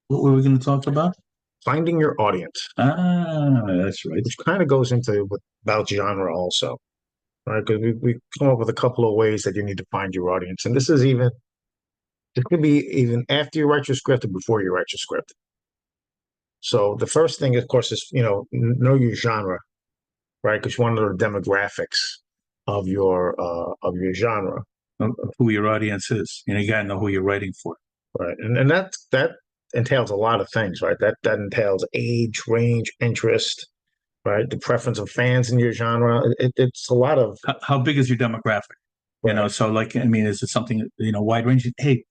What were we going to talk about? Finding your audience, That's right. which kind of goes into about genre also, right? Because we come up with a couple of ways that you need to find your audience, and this could be even after you write your script or before you write your script. So the first thing, of course, is know your genre, right? Because you want to know the demographics of your genre, Of who your audience is. You got to know who you're writing for. right? And that entails a lot of things, right? That entails age, range, interest, right? The preference of fans in your genre. It's a lot of How big is your demographic? right, So like, I mean, is it something, wide ranging? Hey,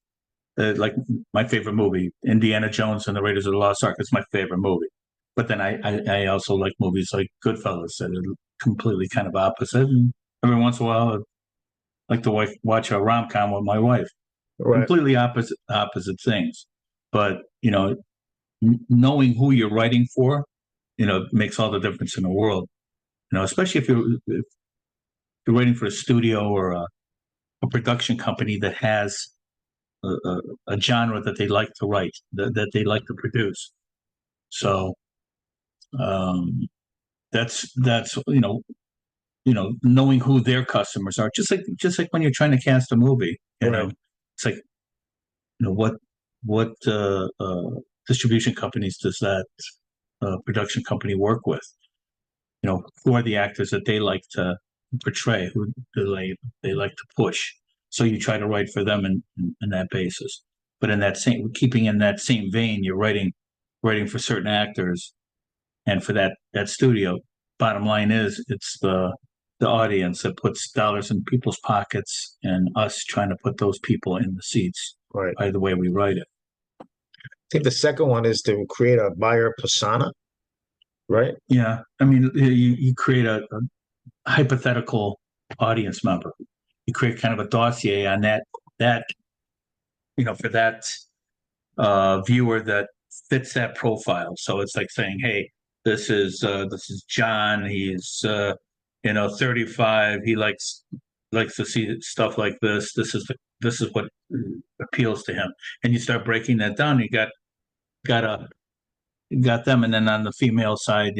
like my favorite movie, Indiana Jones and the Raiders of the Lost Ark. It's my favorite movie. But then I also like movies like Goodfellas that are completely kind of opposite. And every once in a while, I like to watch a rom com with my wife. right, Completely opposite things. But knowing who you're writing for, makes all the difference in the world. Especially if you're writing for a studio or a production company that has a genre that they like to write, that they like to produce. So um, that's knowing who their customers are, just like when you're trying to cast a movie. right. It's like what distribution companies does that production company work with? Who are the actors that they like to portray? Who do they like to push? So you try to write for them in that basis. But in that same keeping in that same vein, you're writing for certain actors and for that studio. Bottom line is it's the audience that puts dollars in people's pockets and us trying to put those people in the seats Right. by the way we write it. I think the second one is to create a buyer persona, right? Yeah. I mean, you create a hypothetical audience member. You create kind of a dossier on that for that viewer that fits that profile. So it's like saying, hey, this is John. He's 35. He likes to see stuff like this. This is what appeals to him. And you start breaking that down. Got a got them, and then on the female side,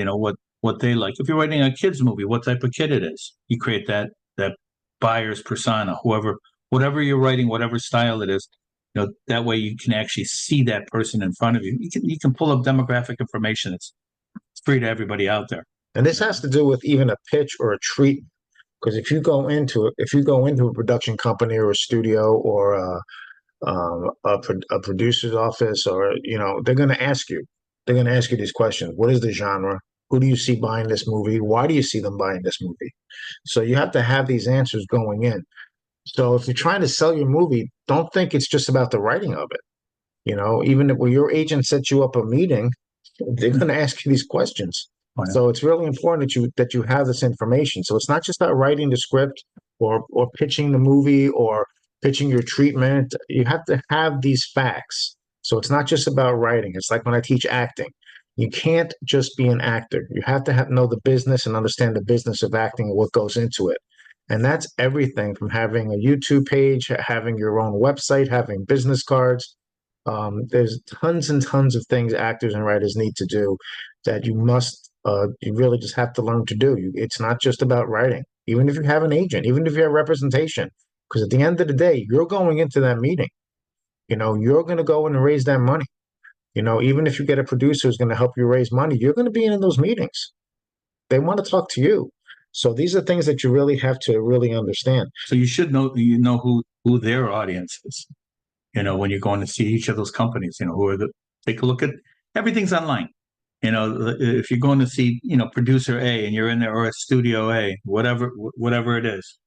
what they like. If you're writing a kids movie, what type of kid it is, you create that buyer's persona, whatever you're writing, whatever style it is. That way you can actually see that person in front of you. You can pull up demographic information. It's free to everybody out there. And this has to do with even a pitch or a treatment. Because if you go into a production company or a studio or a producer's office, or they're going to ask you these questions. What is the genre? Who do you see buying this movie? Why do you see them buying this movie? So you have to have these answers going in. So if you're trying to sell your movie, don't think it's just about the writing of it. Even if your agent sets you up a meeting, they're going to ask you these questions. Oh, yeah. So it's really important that you have this information. So it's not just about writing the script or pitching the movie or pitching your treatment. You have to have these facts. So it's not just about writing. It's like when I teach acting. You can't just be an actor. You have to know the business and understand the business of acting and what goes into it. And that's everything from having a YouTube page, having your own website, having business cards. There's tons and tons of things actors and writers need to do that you really just have to learn to do. It's not just about writing. Even if you have an agent, even if you have representation, because at the end of the day, you're going into that meeting. You're going to go in and raise that money. Even if you get a producer who's going to help you raise money, you're going to be in those meetings. They want to talk to you. So these are things that you really have to really understand. So you should know who their audience is. When you're going to see each of those companies, take a look at everything's online. If you're going to see, producer A and you're in there, or a studio A, whatever it is,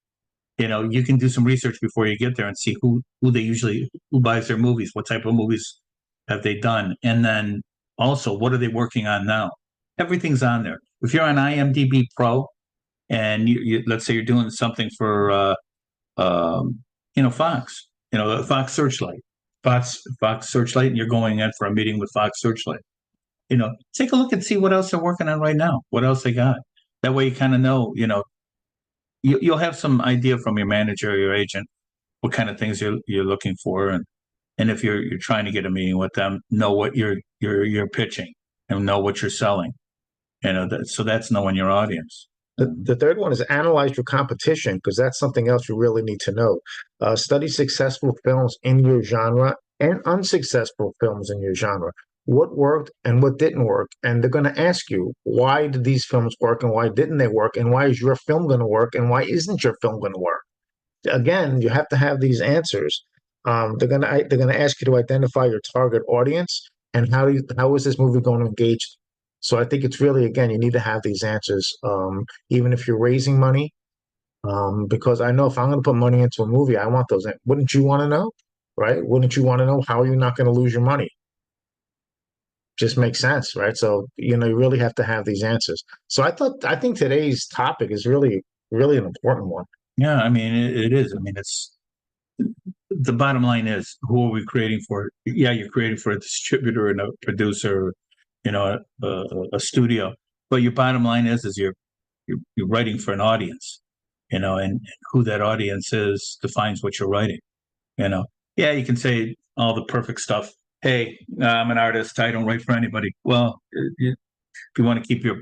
you can do some research before you get there and see who buys their movies, what type of movies have they done, and then also what are they working on now. Everything's on there. If you're on IMDb Pro and let's say you're doing something for Fox, Fox Searchlight, Fox Searchlight, and you're going in for a meeting with Fox Searchlight. Take a look and see what else they're working on right now, what else they got. That way you kind of know, you'll have some idea from your manager or your agent what kind of things you're looking for, and And if you're trying to get a meeting with them, know what you're pitching and know what you're selling. So that's knowing your audience. The third one is analyze your competition, because that's something else you really need to know. Study successful films in your genre and unsuccessful films in your genre. What worked and what didn't work. And they're going to ask you, why did these films work and why didn't they work? And why is your film going to work and why isn't your film going to work? Again, you have to have these answers. They're gonna ask you to identify your target audience and how is this movie going to engage them? So I think it's really, again, you need to have these answers, even if you're raising money, because I know if I'm going to put money into a movie, I want those. Wouldn't you want to know, right? Wouldn't you want to know how you're not going to lose your money? Just makes sense, right? So you really have to have these answers. So I think today's topic is really, really an important one. Yeah, I mean, it is. I mean, it's the bottom line is, who are we creating for? Yeah, you're creating for a distributor and a producer, a studio. But your bottom line is you're writing for an audience, and who that audience is defines what you're writing. Yeah, you can say all the perfect stuff. Hey, I'm an artist. I don't write for anybody. Well, if you want to keep your,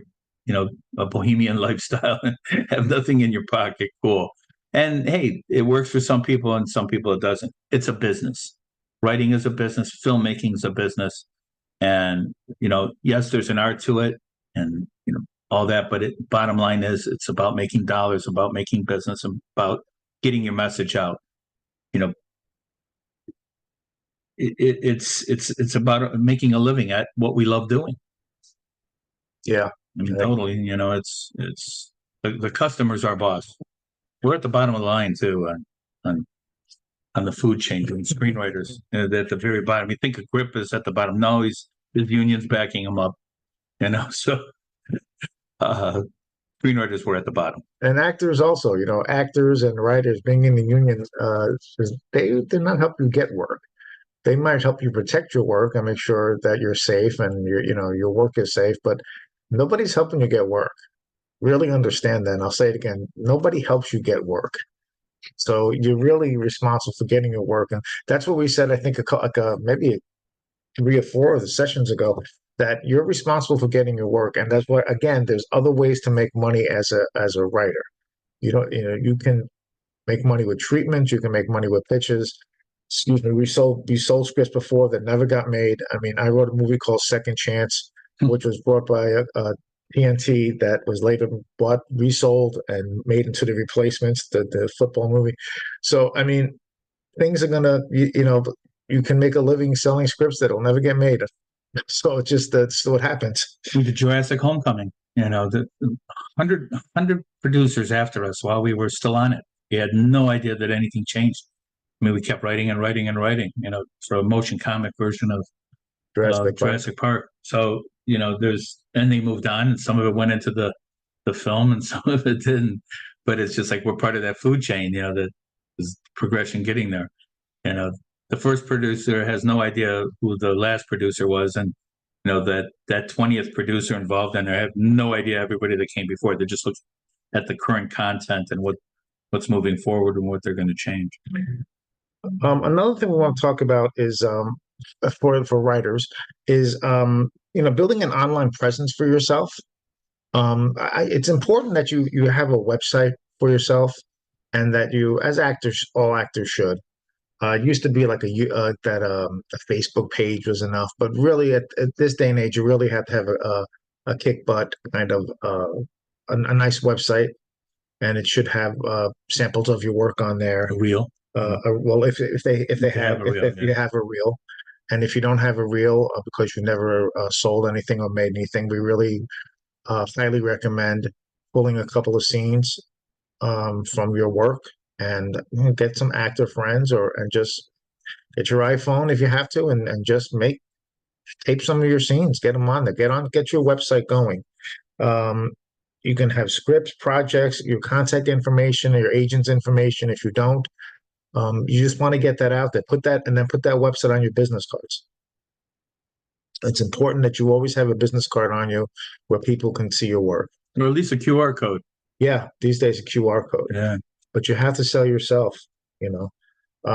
a bohemian lifestyle and have nothing in your pocket, cool. And hey, it works for some people and some people it doesn't. It's a business. Writing is a business. Filmmaking is a business. And, yes, there's an art to it and, all that. But bottom line is it's about making dollars, about making business, about getting your message out. It's about making a living at what we love doing. Yeah. I mean, totally. It's the customer's our boss. We're at the bottom of the line too on the food chain doing screenwriters at the very bottom. You think Agrippa is at the bottom? No, his union's backing him up. So screenwriters were at the bottom. And actors also, actors and writers being in the union, they're not helping you get work. They might help you protect your work and make sure that you're safe and your work is safe, but nobody's helping you get work. Really understand that. And I'll say it again. Nobody helps you get work. So you're really responsible for getting your work. And that's what we said, I think, maybe 3 or 4 of the sessions ago, that you're responsible for getting your work. And that's why, again, there's other ways to make money as a writer. You can make money with treatments. You can make money with pitches. Excuse me. We sold scripts before that never got made. I mean, I wrote a movie called Second Chance, which was brought by TNT, that was later bought, resold, and made into The Replacements, the football movie. So, I mean, things are gonna, you can make a living selling scripts that'll never get made. So that's what happens. With the Jurassic Homecoming, the 100 producers after us while we were still on it. We had no idea that anything changed. I mean, we kept writing and writing and writing, for a motion comic version of Jurassic Park. So, and they moved on, and some of it went into the film and some of it didn't. But it's just like we're part of that food chain, that is progression getting there. The first producer has no idea who the last producer was, and that 20th producer involved in there have no idea everybody that came before. They just look at the current content and what's moving forward and what they're going to change. Another thing we want to talk about is for writers is building an online presence for yourself. It's important that you have a website for yourself, and that you, as actors, all actors should. It used to be like a Facebook page was enough, but really at this day and age, you really have to have a kick butt kind of a nice website, and it should have samples of your work on there. A reel. Well, if you have a reel, and if you don't have a reel because you never sold anything or made anything, we really highly recommend pulling a couple of scenes from your work and get some actor friends and just get your iPhone if you have to, and just tape some of your scenes, get them on there, get your website going. You can have scripts, projects, your contact information, or your agent's information. If you don't, you just want to get that out there, put that website on your business cards. It's important that you always have a business card on you where people can see your work. Or at least a QR code. Yeah, these days a QR code. Yeah. But you have to sell yourself,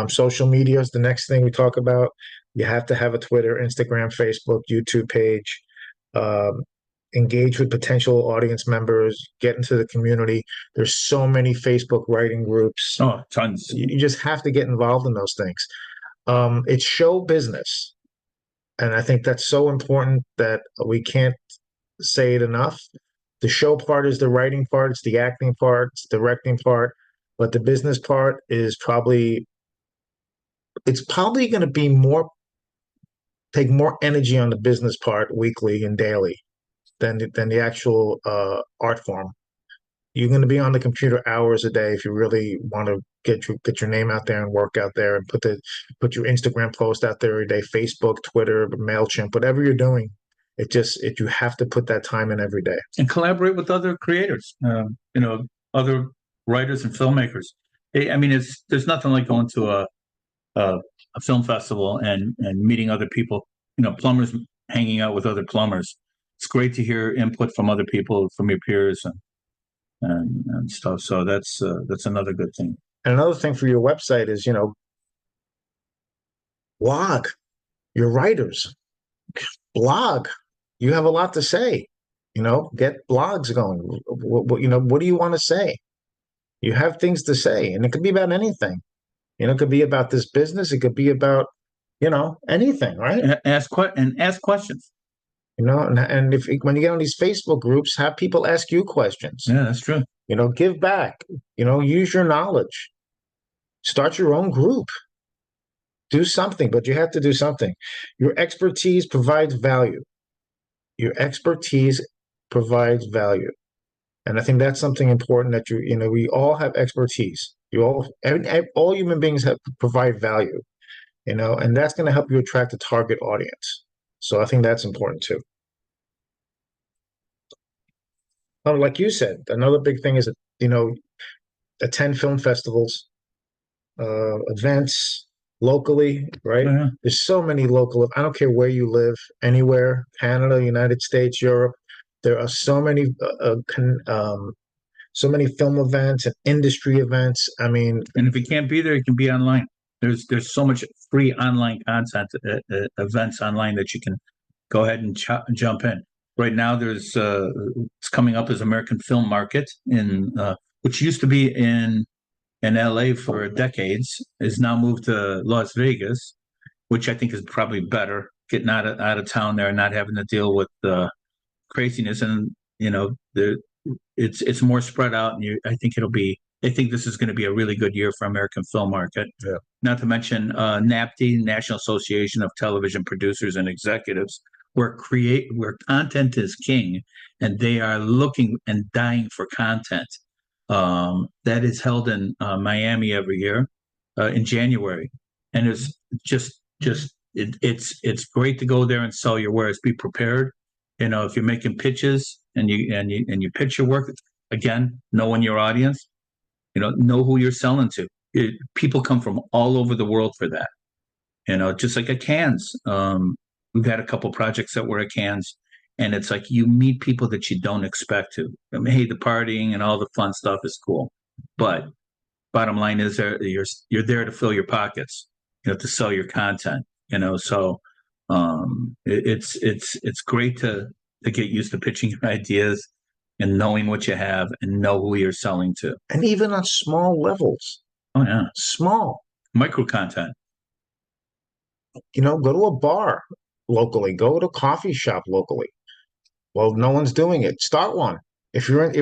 Social media is the next thing we talk about. You have to have a Twitter, Instagram, Facebook, YouTube page. Um, Engage with potential audience members, get into the community. There's so many Facebook writing groups. Oh, tons. You just have to get involved in those things. It's show business. And I think that's so important that we can't say it enough. The show part is the writing part, it's the acting part, it's the directing part, but the business part is probably going to be more take more energy on the business part weekly and daily than the actual art form. You're going to be on the computer hours a day if you really want to get your name out there and work out there and put your Instagram post out there every day, Facebook, Twitter, MailChimp, whatever you're doing. You have to put that time in every day and collaborate with other creators, other writers and filmmakers. I mean, there's nothing like going to a film festival and meeting other people. Plumbers hanging out with other plumbers. It's great to hear input from other people, from your peers, and stuff. So that's another good thing. And another thing for your website is, blog. Your writers, blog. You have a lot to say. Get blogs going. What do you want to say? You have things to say, and it could be about anything. It could be about this business. It could be about, anything, right? Ask questions. And if when you get on these Facebook groups, have people ask you questions. Yeah, that's true. Give back. Use your knowledge. Start your own group. Do something, but you have to do something. Your expertise provides value. Your expertise provides value. And I think that's something important that we all have expertise. All human beings provide value, and that's going to help you attract a target audience. So I think that's important too. Like you said, another big thing is, attend film festivals, events locally, right? Yeah. There's so many local, I don't care where you live, anywhere, Canada, United States, Europe, there are so many film events and industry events. I mean, and if you can't be there, you can be online. There's so much free online content, events online that you can go ahead and jump in. Right now, it's coming up as American Film Market which used to be in LA for decades, is now moved to Las Vegas, which I think is probably better, getting out of town there and not having to deal with the craziness. And it's more spread out, and I think this is going to be a really good year for American Film Market. Yeah. Not to mention NAPTE, National Association of Television Producers and Executives, where content is king, and they are looking and dying for content. That is held in Miami every year in January, and it's it's great to go there and sell your wares. Be prepared. If you're making pitches and you pitch your work, again, knowing your audience, know who you're selling to. People come from all over the world for that. Just like at Cannes, we've had a couple projects that were at Cannes, and it's like you meet people that you don't expect to. I mean, hey, the partying and all the fun stuff is cool, but bottom line is you're there to fill your pockets, to sell your content. So it's great to get used to pitching your ideas and knowing what you have and know who you're selling to. And even on small levels. Oh yeah, small micro content. Go to a bar locally. Go to a coffee shop locally. Well, no one's doing it. Start one. If you're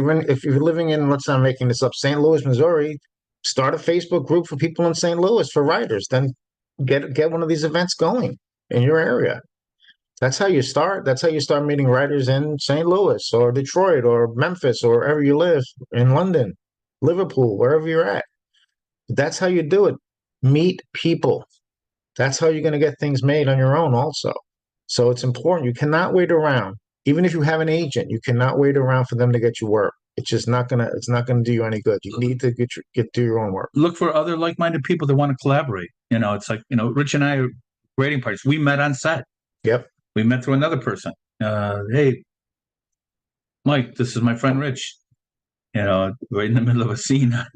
living in, let's say I'm making this up, St. Louis, Missouri, start a Facebook group for people in St. Louis, for writers. Then get one of these events going in your area. That's how you start. That's how you start meeting writers in St. Louis or Detroit or Memphis or wherever you live, in London, Liverpool, wherever you're at. That's how you do it. Meet people. That's how you're going to get things made on your own also. So it's important. You cannot wait around. Even if you have an agent, you cannot wait around for them to get you work. It's not gonna do you any good. You need to do your own work. Look for other like-minded people that want to collaborate. It's like, Rich and I are grading parties. We met on set. Yep. We met through another person. Hey, Mike, this is my friend Rich. Right in the middle of a scene on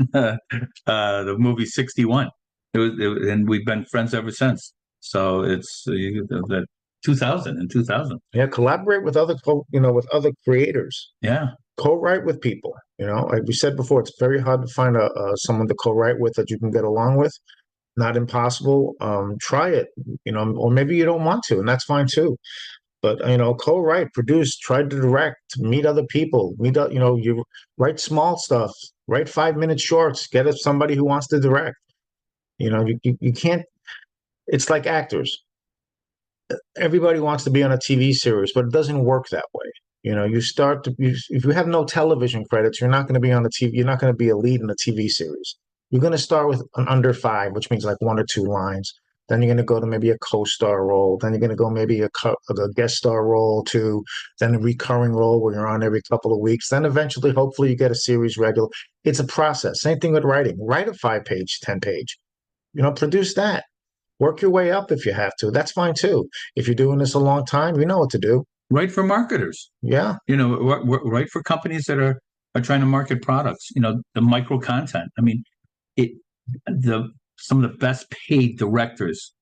the movie 61. And we've been friends ever since. So it's the 2000 and 2000. Yeah, collaborate with with other creators. Yeah. Co-write with people. Like we said before, it's very hard to find someone to co-write with that you can get along with. Not impossible. Try it, or maybe you don't want to, and that's fine too. But co-write, produce, try to direct, meet other people, you write small stuff, write 5-minute shorts, get us somebody who wants to direct. You can't. It's like actors. Everybody wants to be on a TV series, but it doesn't work that way. If you have no television credits, you're not going to be on the TV. You're not going to be a lead in a TV series. You're going to start with an under 5, which means like 1 or 2 lines. Then you're going to go to maybe a co-star role. Then you're going to go maybe a guest star role too. Then a recurring role where you're on every couple of weeks. Then eventually, hopefully, you get a series regular. It's a process. Same thing with writing. Write a 5-page, 10-page. Produce that. Work your way up if you have to. That's fine too. If you're doing this a long time, you know what to do. Write for marketers. Yeah. Write for companies that are trying to market products. The micro content. I mean, some of the best paid directors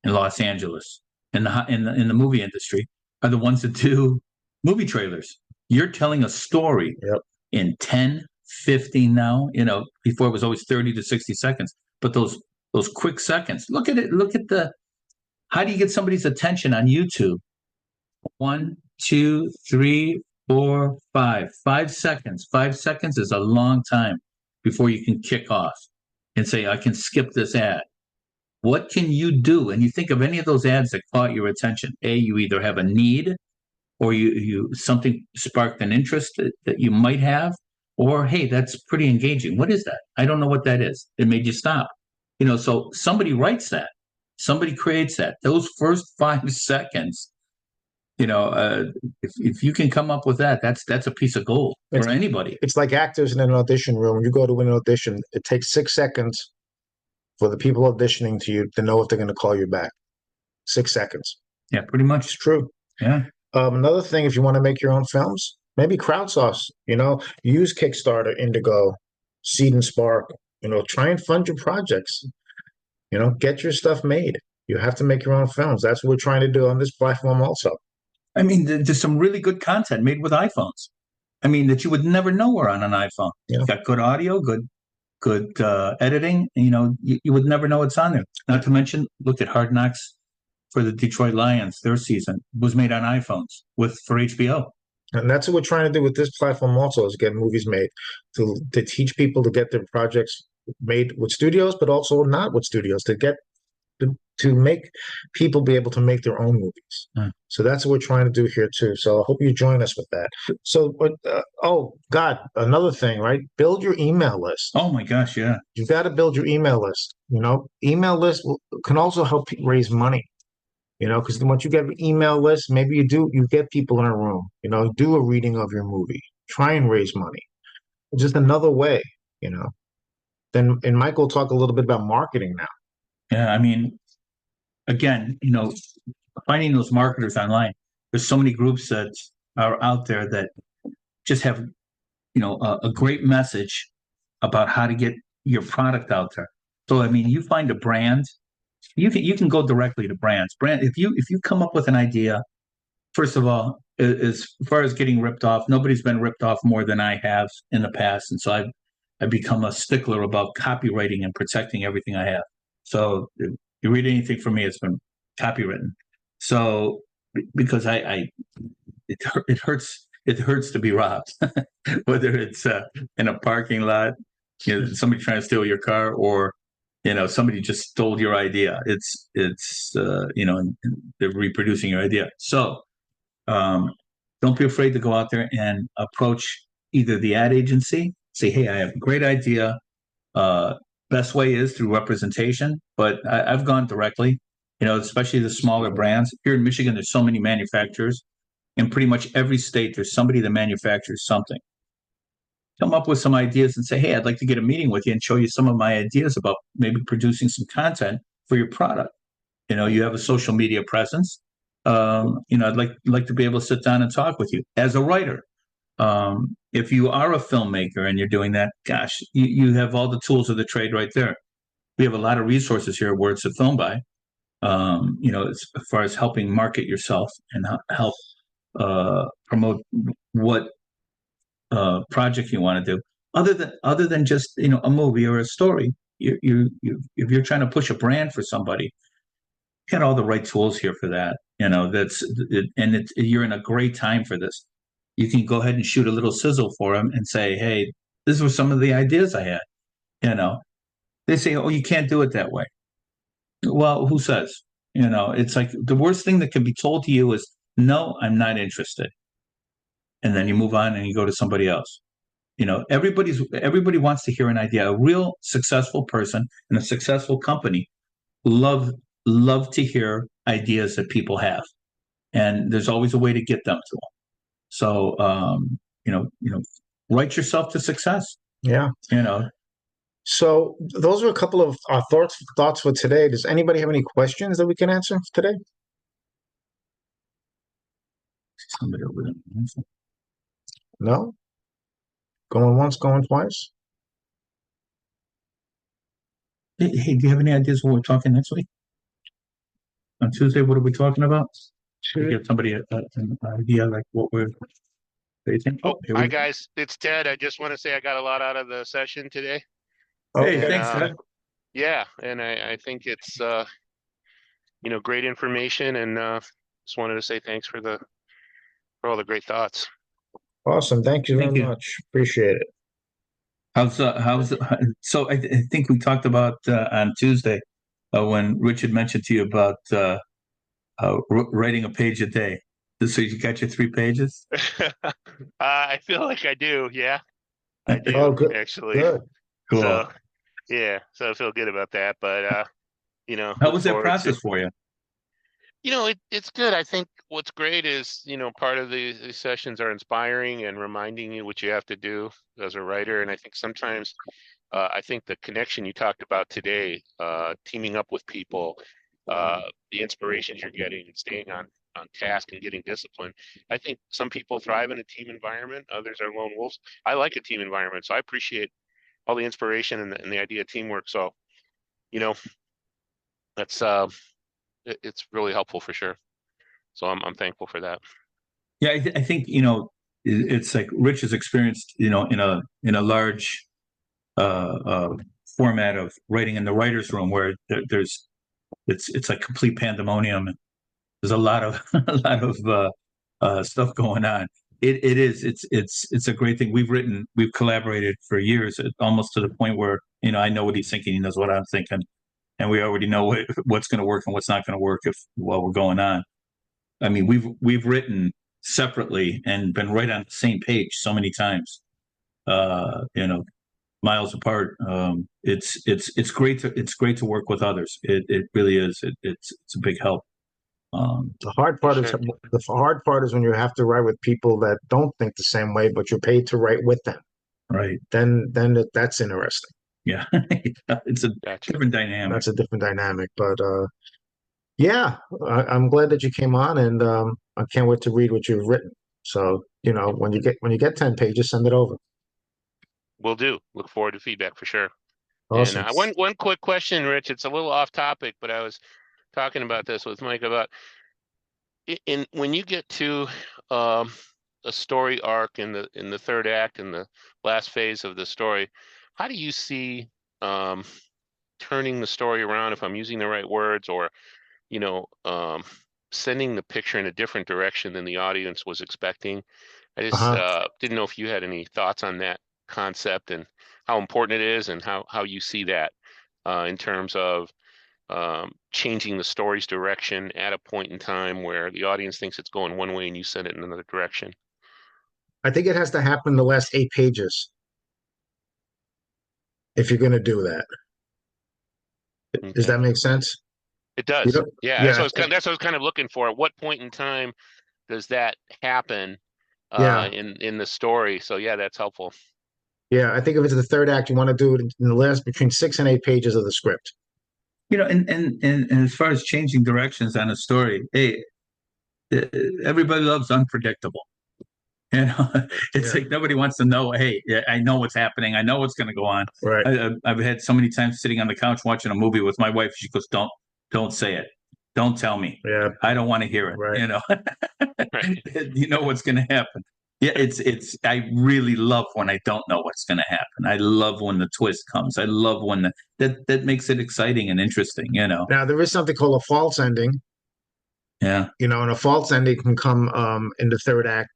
in Los Angeles in the movie industry are the ones that do movie trailers. You're telling a story in 10, 15 now. Before it was always 30 to 60 seconds. But those quick seconds. Look at it. How do you get somebody's attention on YouTube? 1, 2, 3, 4, 5. 5 seconds. 5 seconds is a long time before you can kick off and say, I can skip this ad. What can you do? And you think of any of those ads that caught your attention. You either have a need, or you something sparked an interest that you might have, or hey, that's pretty engaging. What is that? I don't know what that is. It made you stop. So somebody writes that. Somebody creates that. Those first 5 seconds, if you can come up with that, that's a piece of gold for anybody. It's like actors in an audition room. When you go to an audition, it takes 6 seconds for the people auditioning to you to know if they're going to call you back. 6 seconds. Yeah, pretty much. It's true. Yeah. Another thing, if you want to make your own films, maybe crowdsource. Use Kickstarter, Indigo, Seed and Spark. Try and fund your projects. Get your stuff made. You have to make your own films. That's what we're trying to do on this platform also. I mean, there's some really good content made with iPhones. I mean, that you would never know were on an iPhone. Yeah. It's got good audio, good editing. You would never know it's on there. Not to mention, look at Hard Knocks for the Detroit Lions. Their season was made on iPhones for HBO. And that's what we're trying to do with this platform also, is get movies made to teach people to get their projects made with studios, but also not with studios, to make people be able to make their own movies. So that's what we're trying to do here too. So I hope you join us with that. So, oh God, another thing, right? Build your email list. Oh my gosh, yeah. You've got to build your email list. Email list can also help raise money. Because once you get an email list, maybe you get people in a room. Do a reading of your movie. Try and raise money. It's just another way. Then, and Mike will talk a little bit about marketing now. Yeah, I mean, again, finding those marketers online. There's so many groups that are out there that just have, a great message about how to get your product out there. So, I mean, you find a brand, you can go directly to brands. If you come up with an idea, first of all, as far as getting ripped off, nobody's been ripped off more than I have in the past, and so I've become a stickler about copywriting and protecting everything I have. So if you read anything from me, it's been copywritten. So because it hurts to be robbed, whether it's in a parking lot, somebody trying to steal your car, or somebody just stole your idea. It's they're reproducing your idea. So don't be afraid to go out there and approach either the ad agency, say, hey, I have a great idea. Best way is through representation, but I've gone directly, especially the smaller brands. Here in Michigan, there's so many manufacturers. In pretty much every state, there's somebody that manufactures something. Come up with some ideas and say, hey, I'd like to get a meeting with you and show you some of my ideas about maybe producing some content for your product. You have a social media presence. I'd like to be able to sit down and talk with you as a writer. If you are a filmmaker and you're doing that, gosh, you have all the tools of the trade right there. we have a lot of resources here at Words to Film By. As far as helping market yourself and help promote what project you want to do, other than just a movie or a story. If you're trying to push a brand for somebody, you got all the right tools here for that. You're in a great time for this. You can go ahead and shoot a little sizzle for them and say, hey, this were some of the ideas I had. They say, oh, you can't do it that way. Well, who says? It's like the worst thing that can be told to you is, no, I'm not interested. And then you move on and you go to somebody else. Everybody wants to hear an idea. A real successful person and a successful company love to hear ideas that people have. And there's always a way to get them to them. So, write yourself to success. Yeah. So those are a couple of our thoughts for today. Does anybody have any questions that we can answer today? Somebody over there. No? Going once, going twice? Hey, do you have any ideas what we're talking next week? On Tuesday, what are we talking about? To give somebody an idea like what we're facing. Hi guys, it's Ted. I just want to say I got a lot out of the session today. Hey, thanks, Ted. Yeah, and I think it's great information, and just wanted to say thanks for all the great thoughts. Awesome. Thank you very much. Appreciate it. So I think we talked about on Tuesday when Richard mentioned to you about writing a page a day. So you got your 3 pages? I feel like I do. Yeah, I do. Oh, good. Actually. Good. Cool. So, yeah, so I feel good about that. But how was that process for you? It's good. I think what's great is, part of these sessions are inspiring and reminding you what you have to do as a writer. And I think sometimes, I think the connection you talked about today, teaming up with people, the inspirations you're getting and staying on task and getting discipline. I think some people thrive in a team environment. Others are lone wolves. I like a team environment, so I appreciate all the inspiration and the idea of teamwork. So, that's it's really helpful for sure. So I'm thankful for that. Yeah, I think it's like Rich has experienced in a large format of writing in the writer's room where it's like complete pandemonium. There's a lot of stuff going on. It's a great thing. We've collaborated for years, almost to the point where I know what he's thinking, he knows what I'm thinking, and we already know what's going to work and what's not going to work while we're going on. I mean, we've written separately and been right on the same page so many times, miles apart. It's great to work with others. It really is. It's a big help. The hard part is when you have to write with people that don't think the same way, but you're paid to write with them. Right. Then that's interesting. Yeah, it's a different dynamic. That's a different dynamic, but yeah, I'm glad that you came on, and I can't wait to read what you've written. So when you get 10 pages, send it over. Will do. Look forward to feedback for sure. Awesome. And one quick question, Rich. It's a little off topic, but I was talking about this with Mike about when you get to a story arc in the third act, in the last phase of the story, how do you see turning the story around, if I'm using the right words, or sending the picture in a different direction than the audience was expecting? I just didn't know if you had any thoughts on that concept and how important it is, and how you see that in terms of changing the story's direction at a point in time where the audience thinks it's going one way and you send it in another direction. I think it has to happen in the last 8 pages if you're going to do that. Okay. Does that make sense? It does. Yeah. That's what I was kind of looking for. At what point in time does that happen in the story? So yeah, that's helpful. Yeah, I think if it's the third act, you want to do it in the last between 6 and 8 pages of the script. And as far as changing directions on a story, hey, everybody loves unpredictable. You know, it's Yeah. like nobody wants to know. Hey, yeah, I know what's happening. I know what's going to go on. Right. I've had so many times sitting on the couch watching a movie with my wife. She goes, don't say it. Don't tell me. Yeah. I don't want to hear it." Right. You know, Right. you know what's going to happen. Yeah, it's. I really love when I don't know what's going to happen. I love when the twist comes. I love when that makes it exciting and interesting. You know. Now there is something called a false ending, Yeah. and a false ending can come in the third act,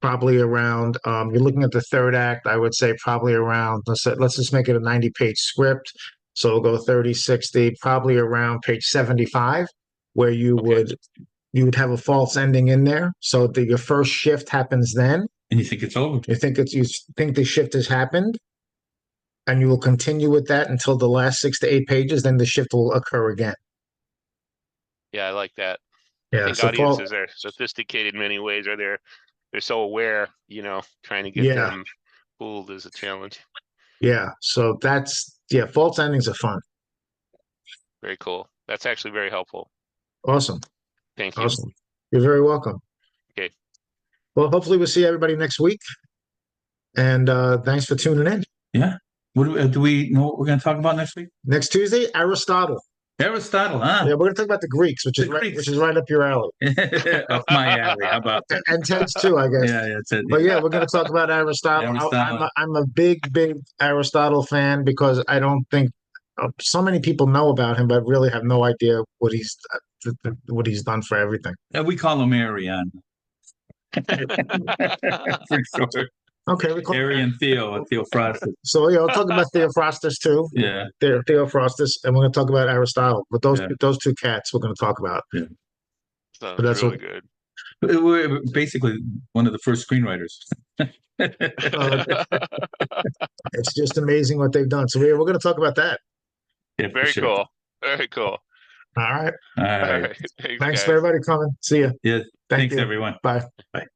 probably around you're looking at the third act, I would say probably around, let's just make it a 90-page script. So we'll go 30, 60, probably around page 75, where you Okay. would have a false ending in there. So your first shift happens then. And you think it's over. You think the shift has happened, and you will continue with that until the last 6 to 8 pages, then the shift will occur again. Yeah, I like that. I Yeah. think So audiences are sophisticated in many ways, or they're so aware, trying to get Yeah. them fooled is a challenge. yeah. So false endings are fun. Very cool. That's actually very helpful. Awesome. Thank you. Awesome. You're very welcome. Okay. Well, hopefully we'll see everybody next week. And thanks for tuning in. Yeah. What do we know what we're going to talk about next week? Next Tuesday, Aristotle. Aristotle, Yeah, huh? we're going to talk about the Greeks, which The is right, Greeks. which is right up your alley, Up my alley. How about that? and Ted's too, I guess. Yeah, that's it. But yeah, we're going to talk about Aristotle. Aristotle. I'm a big Aristotle fan because I don't think so many people know about him, but really have no idea what he's done for everything. And we call him Arian. For sure. Okay, we call Arian Theophrastus. So yeah, we'll talk about Theophrastus too. Yeah. Theophrastus, and we're going to talk about Aristotle. But those Yeah. those two cats, we're going to talk about. Sounds But that's really what- good. We're basically one of the first screenwriters. It's just amazing what they've done. So we're going to talk about that. Yeah, for Very sure. cool. Very cool. All right. All All right. right. Thanks, Thanks guys. for everybody coming. See you. Yeah. Thank Thanks, you. everyone. Bye. Bye.